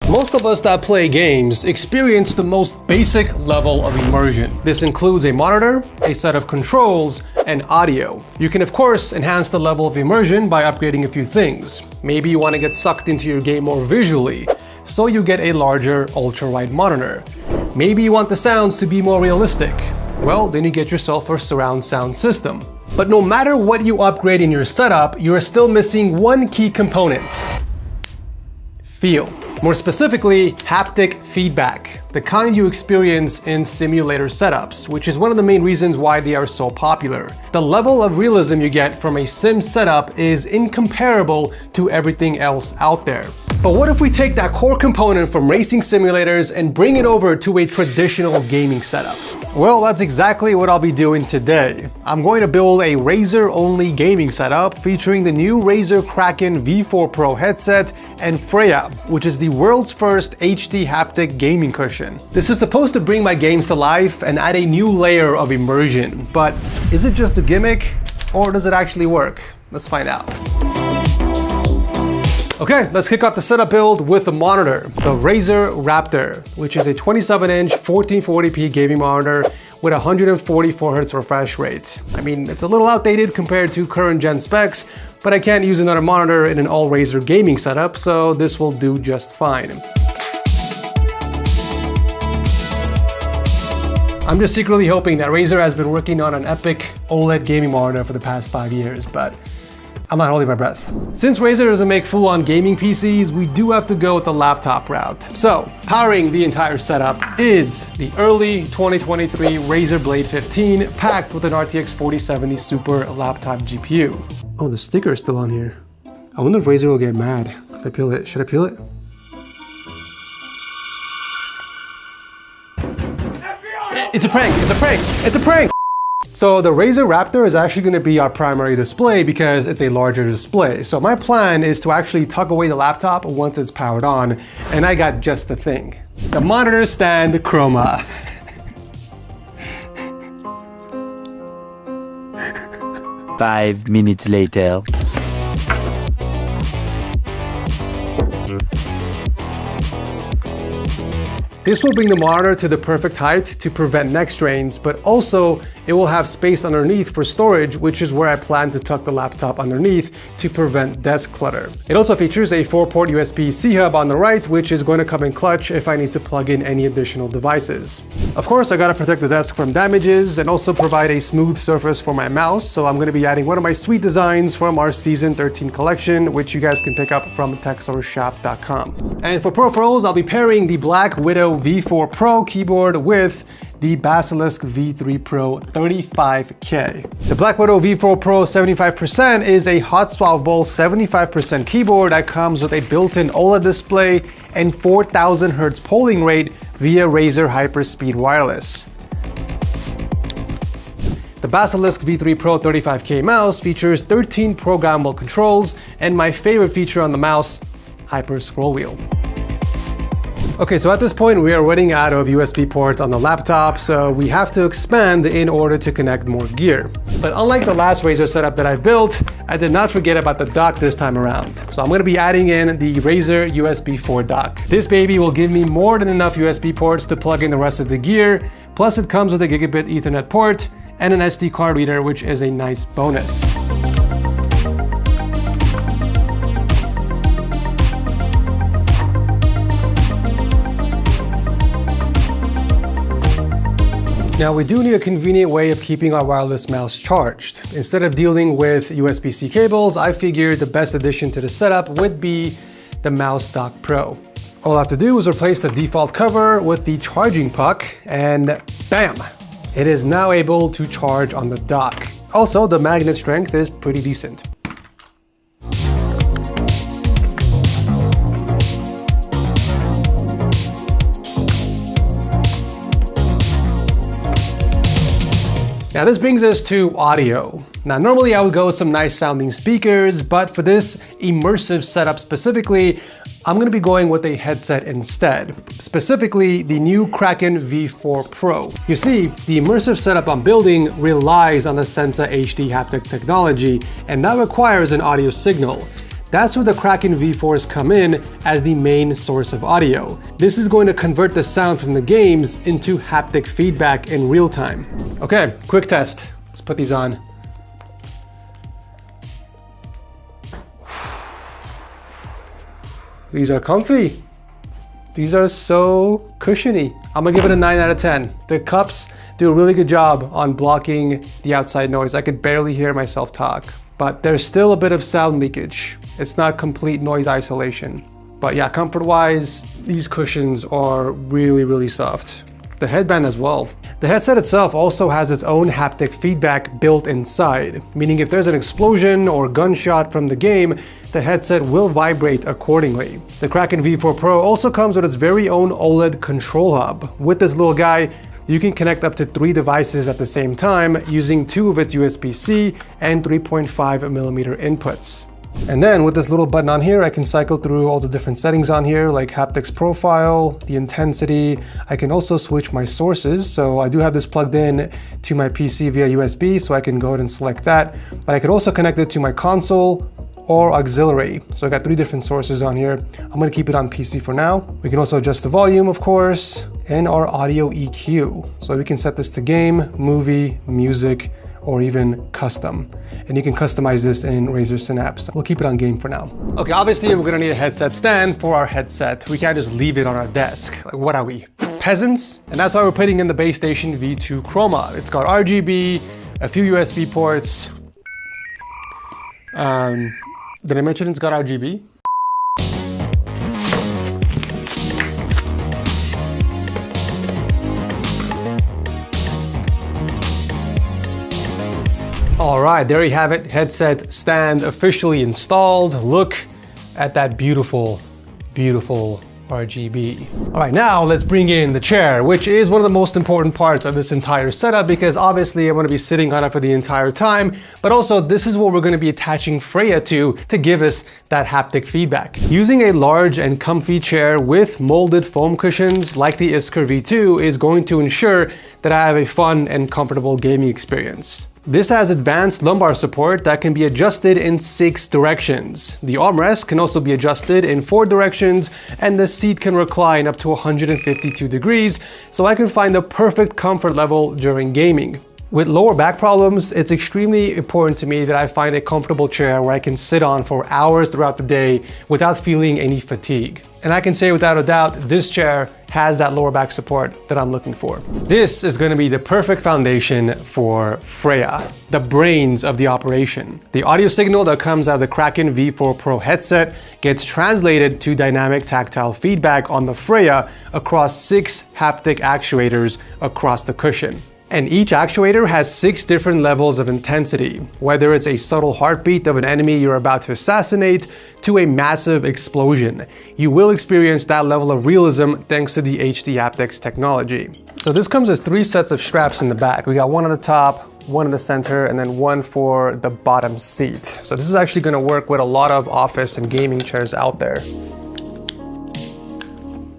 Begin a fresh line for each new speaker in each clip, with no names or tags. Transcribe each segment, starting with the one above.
Most of us that play games experience the most basic level of immersion. This includes a monitor, a set of controls, and audio. You can of course enhance the level of immersion by upgrading a few things. Maybe you want to get sucked into your game more visually, so you get a larger ultra-wide monitor. Maybe you want the sounds to be more realistic. Well, then you get yourself a surround sound system. But no matter what you upgrade in your setup, you are still missing one key component: feel. More specifically, haptic feedback, the kind you experience in simulator setups, which is one of the main reasons why they are so popular. The level of realism you get from a sim setup is incomparable to everything else out there. But what if we take that core component from racing simulators and bring it over to a traditional gaming setup? Well, that's exactly what I'll be doing today. I'm going to build a Razer-only gaming setup featuring the new Razer Kraken V4 Pro headset and Freyja, which is the world's first HD haptic gaming cushion. This is supposed to bring my games to life and add a new layer of immersion. But is it just a gimmick, or does it actually work? Let's find out. Okay, let's kick off the setup build with the monitor, the Razer Raptor, which is a 27-inch 1440p gaming monitor with 144 Hz refresh rate. I mean, it's a little outdated compared to current gen specs, but I can't use another monitor in an all Razer gaming setup, so this will do just fine. I'm just secretly hoping that Razer has been working on an epic OLED gaming monitor for the past 5 years, but I'm not holding my breath. Since Razer doesn't make full-on gaming PCs, we do have to go with the laptop route. So, powering the entire setup is the early 2023 Razer Blade 15 packed with an RTX 4070 Super laptop GPU. Oh, the sticker is still on here. I wonder if Razer will get mad if I peel it. Should I peel it? It's a prank! It's a prank! It's a prank! So the Razer Raptor is actually going to be our primary display because it's a larger display. So my plan is to actually tuck away the laptop once it's powered on, and I got just the thing. The monitor stand chroma.
5 minutes later.
This will bring the monitor to the perfect height to prevent neck strains, but also it will have space underneath for storage, which is where I plan to tuck the laptop underneath to prevent desk clutter. It also features a 4-port USB-C hub on the right, which is going to come in clutch if I need to plug in any additional devices. Of course, I gotta protect the desk from damages and also provide a smooth surface for my mouse, so I'm gonna be adding one of my sweet designs from our Season 13 collection, which you guys can pick up from texorshop.com. And for peripherals, I'll be pairing the Black Widow V4 Pro keyboard with the Basilisk V3 Pro 35K. The Black Widow V4 Pro 75% is a hot swappable 75% keyboard that comes with a built-in OLED display and 4000 Hz polling rate via Razer Hyperspeed Wireless. The Basilisk V3 Pro 35K mouse features 13 programmable controls and my favorite feature on the mouse, Hyper Scroll Wheel. Okay, so at this point we are running out of USB ports on the laptop, so we have to expand in order to connect more gear. But unlike the last Razer setup that I built, I did not forget about the dock this time around. So I'm going to be adding in the Razer USB 4 dock. This baby will give me more than enough USB ports to plug in the rest of the gear, plus it comes with a gigabit Ethernet port and an SD card reader, which is a nice bonus. Now we do need a convenient way of keeping our wireless mouse charged. Instead of dealing with USB-C cables, I figured the best addition to the setup would be the Mouse Dock Pro. All I have to do is replace the default cover with the charging puck, and bam! It is now able to charge on the dock. Also, the magnet strength is pretty decent. Now this brings us to audio. Now normally I would go with some nice sounding speakers, but for this immersive setup specifically, I'm gonna be going with a headset instead. Specifically, the new Kraken V4 Pro. You see, the immersive setup I'm building relies on the Sensa HD haptic technology, and that requires an audio signal. That's where the Kraken V4s come in as the main source of audio. This is going to convert the sound from the games into haptic feedback in real time. Okay, quick test. Let's put these on. These are comfy. These are so cushiony. I'm gonna give it a 9 out of 10. The cups do a really good job on blocking the outside noise. I could barely hear myself talk, but there's still a bit of sound leakage. It's not complete noise isolation. But yeah, comfort-wise, these cushions are really, really soft. The headband as well. The headset itself also has its own haptic feedback built inside, meaning if there's an explosion or gunshot from the game, the headset will vibrate accordingly. The Kraken V4 Pro also comes with its very own OLED control hub. With this little guy, you can connect up to 3 devices at the same time using 2 of its USB-C and 3.5mm inputs. And then with this little button on here, I can cycle through all the different settings on here, like haptics profile, the intensity. I can also switch my sources. So I do have this plugged in to my PC via USB, so I can go ahead and select that. But I could also connect it to my console or auxiliary. So I got 3 different sources on here. I'm gonna keep it on PC for now. We can also adjust the volume, of course, and our audio EQ. So we can set this to game, movie, music, or even custom. And you can customize this in Razer Synapse. We'll keep it on game for now. Okay, obviously we're gonna need a headset stand for our headset. We can't just leave it on our desk. Like, what are we, peasants? And that's why we're putting in the Base Station V2 Chroma. It's got RGB, a few USB ports. Did I mention it's got RGB? All right, there you have it. Headset stand officially installed. Look at that beautiful, beautiful RGB. All right, now let's bring in the chair, which is one of the most important parts of this entire setup because obviously I'm going to be sitting on it for the entire time, but also this is what we're going to be attaching Freyja to give us that haptic feedback. Using a large and comfy chair with molded foam cushions like the Iskar V2 is going to ensure that I have a fun and comfortable gaming experience. This has advanced lumbar support that can be adjusted in 6 directions. The armrest can also be adjusted in 4 directions, and the seat can recline up to 152 degrees, so I can find the perfect comfort level during gaming. With lower back problems, it's extremely important to me that I find a comfortable chair where I can sit on for hours throughout the day without feeling any fatigue. And I can say without a doubt, this chair has that lower back support that I'm looking for. This is going to be the perfect foundation for Freyja, the brains of the operation. The audio signal that comes out of the Kraken V4 Pro headset gets translated to dynamic tactile feedback on the Freyja across 6 haptic actuators across the cushion. And each actuator has 6 different levels of intensity, whether it's a subtle heartbeat of an enemy you're about to assassinate to a massive explosion. You will experience that level of realism thanks to the HD haptics technology. So this comes with 3 sets of straps in the back. We got one on the top, one in the center, and then one for the bottom seat. So this is actually going to work with a lot of office and gaming chairs out there.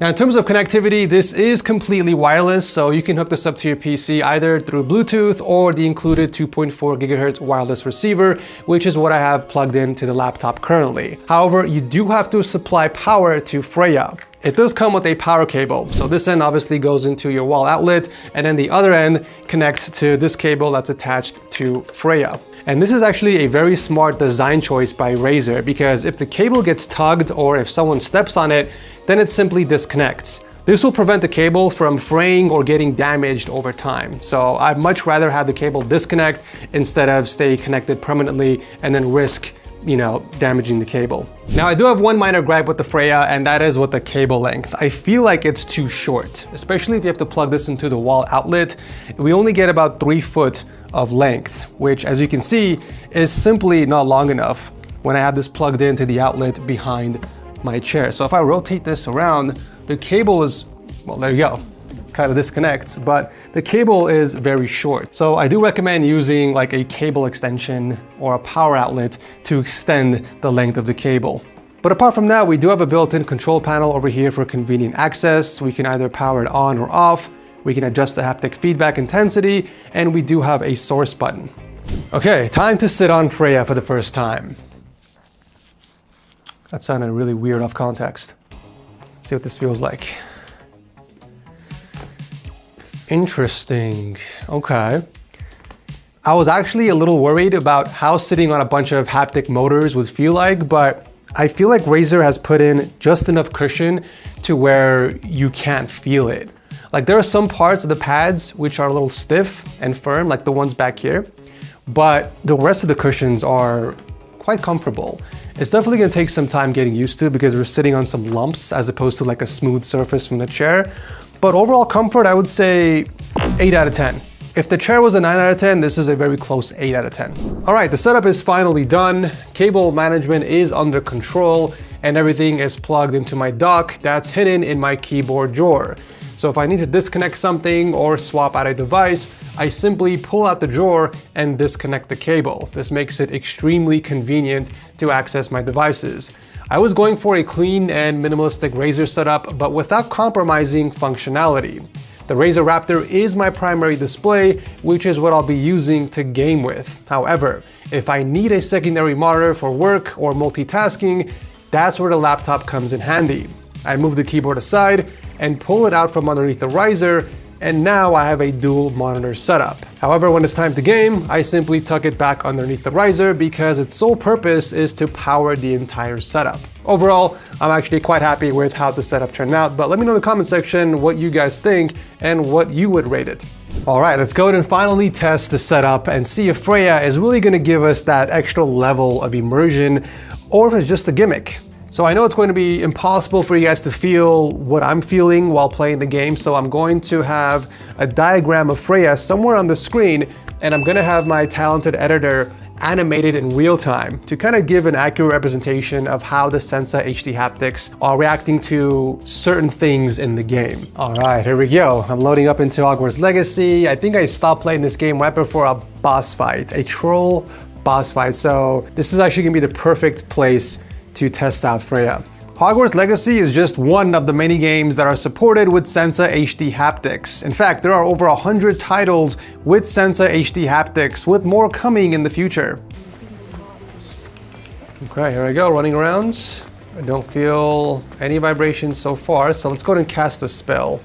Now in terms of connectivity, this is completely wireless, so you can hook this up to your PC either through Bluetooth or the included 2.4 GHz wireless receiver, which is what I have plugged into the laptop currently. However, you do have to supply power to Freyja. It does come with a power cable, so this end obviously goes into your wall outlet, and then the other end connects to this cable that's attached to Freyja. And this is actually a very smart design choice by Razer, because if the cable gets tugged or if someone steps on it, then it simply disconnects. This will prevent the cable from fraying or getting damaged over time. So I'd much rather have the cable disconnect instead of stay connected permanently and then risk, damaging the cable. Now I do have one minor gripe with the Freyja, and that is with the cable length. I feel like it's too short, especially if you have to plug this into the wall outlet. We only get about 3 foot of length, which as you can see is simply not long enough when I have this plugged into the outlet behind my chair. So if I rotate this around, the cable is, well, there you go, kind of disconnects, but the cable is very short. So I do recommend using like a cable extension or a power outlet to extend the length of the cable. But apart from that, we do have a built-in control panel over here for convenient access. We can either power it on or off. We can adjust the haptic feedback intensity, and we do have a source button. Okay, time to sit on Freyja for the first time. That sounded really weird off context. Let's see what this feels like. Interesting. Okay. I was actually a little worried about how sitting on a bunch of haptic motors would feel like, but I feel like Razer has put in just enough cushion to where you can't feel it. Like there are some parts of the pads which are a little stiff and firm, like the ones back here, but the rest of the cushions are quite comfortable. It's definitely gonna take some time getting used to because we're sitting on some lumps as opposed to like a smooth surface from the chair. But overall comfort, I would say 8 out of 10. If the chair was a 9 out of 10, this is a very close 8 out of 10. All right, the setup is finally done. Cable management is under control and everything is plugged into my dock that's hidden in my keyboard drawer. So if I need to disconnect something or swap out a device, I simply pull out the drawer and disconnect the cable. This makes it extremely convenient to access my devices. I was going for a clean and minimalistic Razer setup, but without compromising functionality. The Razer Raptor is my primary display, which is what I'll be using to game with. However, if I need a secondary monitor for work or multitasking, that's where the laptop comes in handy. I move the keyboard aside and pull it out from underneath the riser, and now I have a dual monitor setup. However, when it's time to game, I simply tuck it back underneath the riser because its sole purpose is to power the entire setup. Overall, I'm actually quite happy with how the setup turned out, but let me know in the comment section what you guys think and what you would rate it. All right, let's go ahead and finally test the setup and see if Freyja is really gonna give us that extra level of immersion or if it's just a gimmick. So I know it's going to be impossible for you guys to feel what I'm feeling while playing the game, so I'm going to have a diagram of Freyja somewhere on the screen, and I'm gonna have my talented editor animate it in real time to kind of give an accurate representation of how the Sensa HD haptics are reacting to certain things in the game. All right, here we go. I'm loading up into Hogwarts Legacy. I think I stopped playing this game right before a boss fight, a troll boss fight, so this is actually gonna be the perfect place to test out Freyja. Hogwarts Legacy is just one of the many games that are supported with Sensa HD haptics. In fact, there are over 100 titles with Sensa HD haptics, with more coming in the future. Okay, here I go, running around. I don't feel any vibrations so far, so let's go ahead and cast a spell.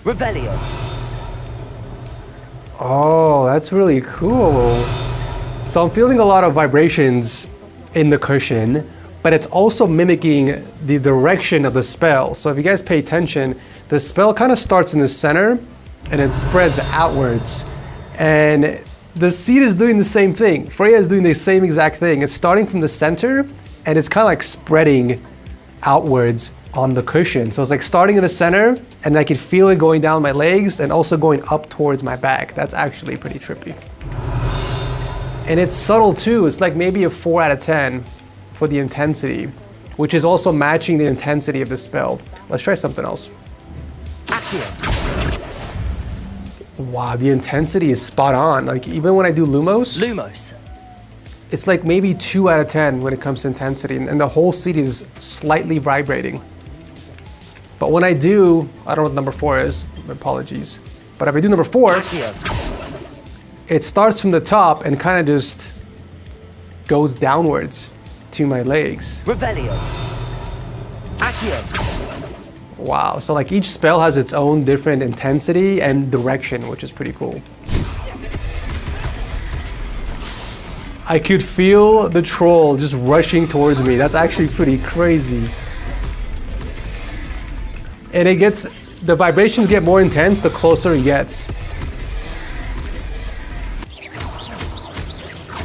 Revelio.
Oh, that's really cool. So I'm feeling a lot of vibrations in the cushion, but it's also mimicking the direction of the spell. So if you guys pay attention, the spell kind of starts in the center and it spreads outwards. And the seat is doing the same thing. Freyja is doing the same exact thing. It's starting from the center and it's kind of like spreading outwards on the cushion. So it's like starting in the center and I can feel it going down my legs and also going up towards my back. That's actually pretty trippy. And it's subtle too. It's like maybe a 4 out of 10. For the intensity, which is also matching the intensity of the spell. Let's try something else. Wow, the intensity is spot on. Like even when I do Lumos, it's like maybe 2 out of 10 when it comes to intensity, and the whole seat is slightly vibrating. But when I do, I don't know what number 4 is, apologies. But if I do number 4, it starts from the top and kind of just goes downwards to my legs.
Revelio. Accio.
Wow, so like each spell has its own different intensity and direction, which is pretty cool. I could feel the troll just rushing towards me. That's actually pretty crazy. And the vibrations get more intense the closer he gets.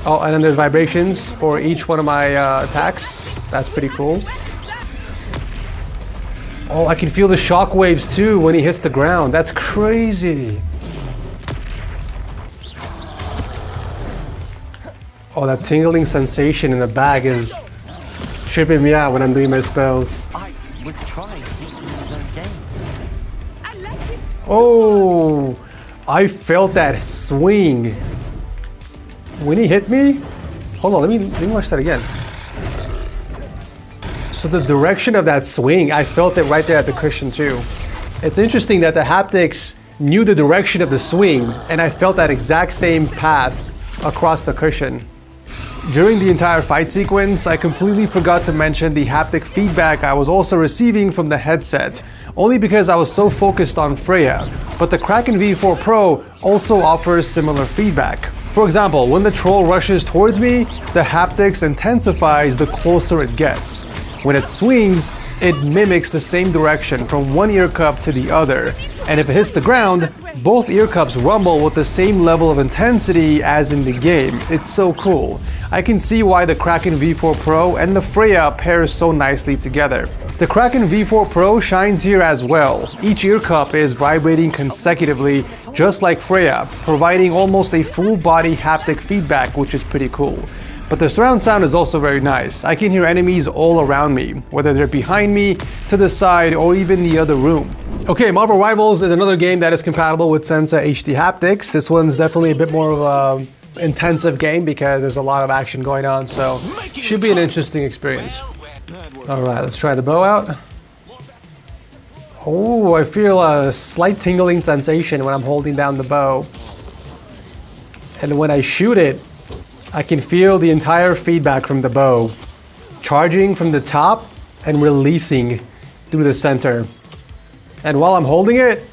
Oh, and then there's vibrations for each one of my attacks. That's pretty cool. Oh, I can feel the shock waves too when he hits the ground. That's crazy. Oh, that tingling sensation in the back is tripping me out when I'm doing my spells.
I was trying to beat his own game.
Oh, I felt that swing. When he hit me, hold on, let me watch that again. So the direction of that swing, I felt it right there at the cushion too. It's interesting that the haptics knew the direction of the swing, and I felt that exact same path across the cushion. During the entire fight sequence, I completely forgot to mention the haptic feedback I was also receiving from the headset, only because I was so focused on Freyja. But the Kraken V4 Pro also offers similar feedback. For example, when the troll rushes towards me, the haptics intensifies the closer it gets. When it swings, it mimics the same direction from one ear cup to the other. And if it hits the ground, both ear cups rumble with the same level of intensity as in the game. It's so cool. I can see why the Kraken V4 Pro and the Freyja pair so nicely together. The Kraken V4 Pro shines here as well. Each ear cup is vibrating consecutively, just like Freyja, providing almost a full body haptic feedback, which is pretty cool. But the surround sound is also very nice. I can hear enemies all around me, whether they're behind me, to the side, or even the other room. Okay, Marvel Rivals is another game that is compatible with Sensa HD haptics. This one's definitely a bit more of a intensive game because there's a lot of action going on, so should be an interesting experience. All right, let's try the bow out. Oh, I feel a slight tingling sensation when I'm holding down the bow. And when I shoot it, I can feel the entire feedback from the bow, charging from the top and releasing through the center. And while I'm holding it,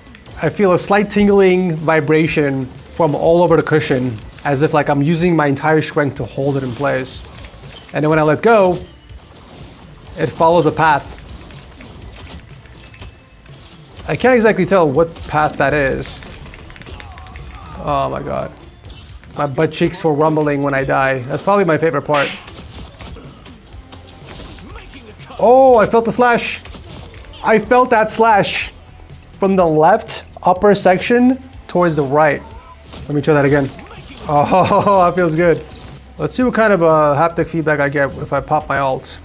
I feel a slight tingling vibration from all over the cushion, as if like I'm using my entire strength to hold it in place. And then when I let go, it follows a path. I can't exactly tell what path that is. Oh my god. My butt cheeks were rumbling when I die. That's probably my favorite part. Oh, I felt the slash. I felt that slash from the left upper section towards the right. Let me try that again. Oh, that feels good. Let's see what kind of haptic feedback I get if I pop my ult.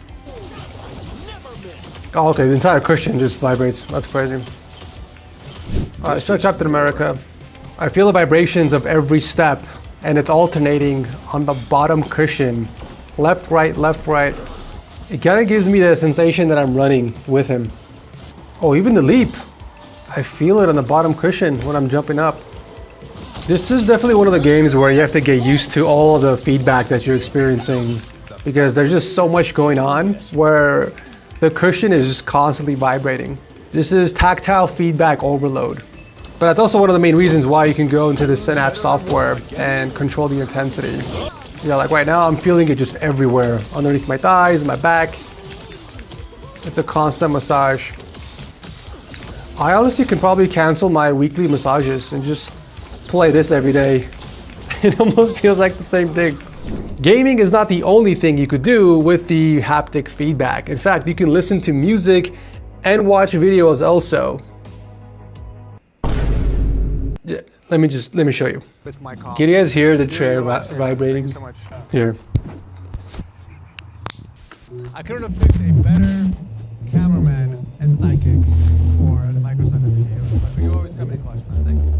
Oh, okay, the entire cushion just vibrates. That's crazy. Alright, so Captain America. I feel the vibrations of every step, and it's alternating on the bottom cushion. Left, right, left, right. It kind of gives me the sensation that I'm running with him. Oh, even the leap. I feel it on the bottom cushion when I'm jumping up. This is definitely one of the games where you have to get used to all of the feedback that you're experiencing, because there's just so much going on where the cushion is just constantly vibrating. This is tactile feedback overload. But that's also one of the main reasons why you can go into the Synapse software and control the intensity. Yeah, like right now I'm feeling it just everywhere, underneath my thighs, my back. It's a constant massage. I honestly can probably cancel my weekly massages and just play this every day. It almost feels like the same thing. Gaming is not the only thing you could do with the haptic feedback. In fact, you can listen to music and watch videos also. Yeah, let me show you. Can you guys hear the chair vibrating? Here. I couldn't have picked a better cameraman and sidekick for the Microsoft video, but you always come in clutch, man. Thank you.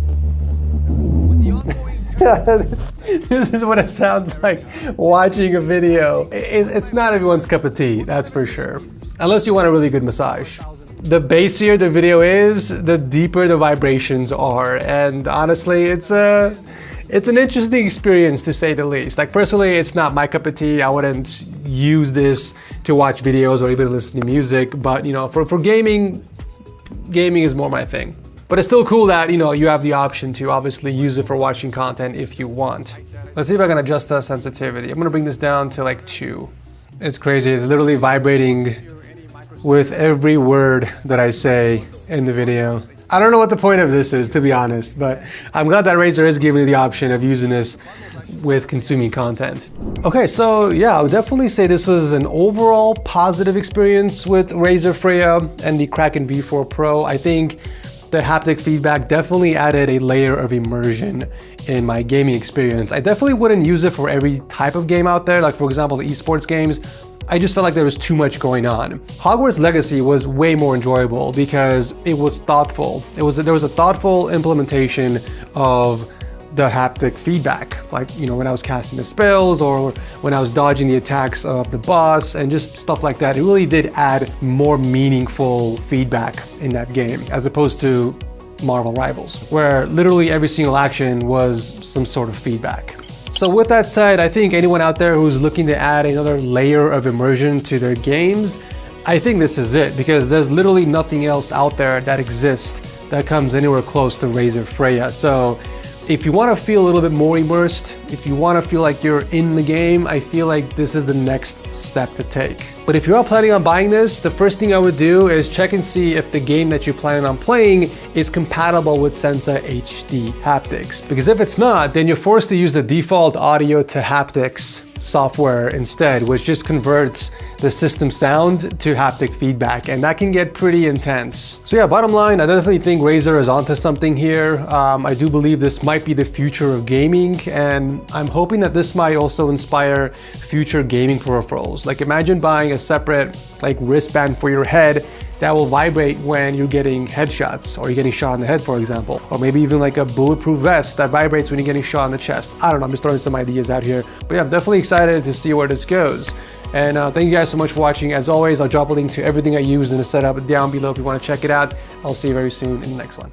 With the ongoing this is what it sounds like watching a video. It's not everyone's cup of tea, that's for sure. Unless you want a really good massage. The bassier the video is, the deeper the vibrations are. And honestly, it's an interesting experience to say the least. Like personally, it's not my cup of tea. I wouldn't use this to watch videos or even listen to music. But you know, for gaming is more my thing. But it's still cool that, you know, you have the option to obviously use it for watching content if you want. Let's see if I can adjust the sensitivity. I'm gonna bring this down to like 2. It's crazy, it's literally vibrating with every word that I say in the video. I don't know what the point of this is, to be honest, but I'm glad that Razer is giving you the option of using this with consuming content. Okay, so yeah, I would definitely say this was an overall positive experience with Razer Freyja and the Kraken V4 Pro. I think the haptic feedback definitely added a layer of immersion in my gaming experience. I definitely wouldn't use it for every type of game out there. Like for example, the esports games, I just felt like there was too much going on. Hogwarts Legacy was way more enjoyable because it was thoughtful. There was a thoughtful implementation of the haptic feedback, like, you know, when I was casting the spells or when I was dodging the attacks of the boss and just stuff like that. It really did add more meaningful feedback in that game as opposed to Marvel Rivals, where literally every single action was some sort of feedback. So with that said, I think anyone out there who's looking to add another layer of immersion to their games, I think this is it, because there's literally nothing else out there that exists that comes anywhere close to Razer Freyja. So if you want to feel a little bit more immersed, if you want to feel like you're in the game, I feel like this is the next step to take. But if you are planning on buying this, the first thing I would do is check and see if the game that you're planning on playing is compatible with Sensa HD haptics. Because if it's not, then you're forced to use the default audio to haptics software instead, which just converts the system sound to haptic feedback, and that can get pretty intense. So yeah, bottom line, I definitely think Razer is onto something here. I do believe this might be the future of gaming, and I'm hoping that this might also inspire future gaming peripherals. Like imagine buying a separate like wristband for your head that will vibrate when you're getting headshots or you're getting shot in the head, for example. Or maybe even like a bulletproof vest that vibrates when you're getting shot in the chest. I don't know, I'm just throwing some ideas out here. But yeah, I'm definitely excited to see where this goes. And thank you guys so much for watching. As always, I'll drop a link to everything I use in the setup down below if you want to check it out. I'll see you very soon in the next one.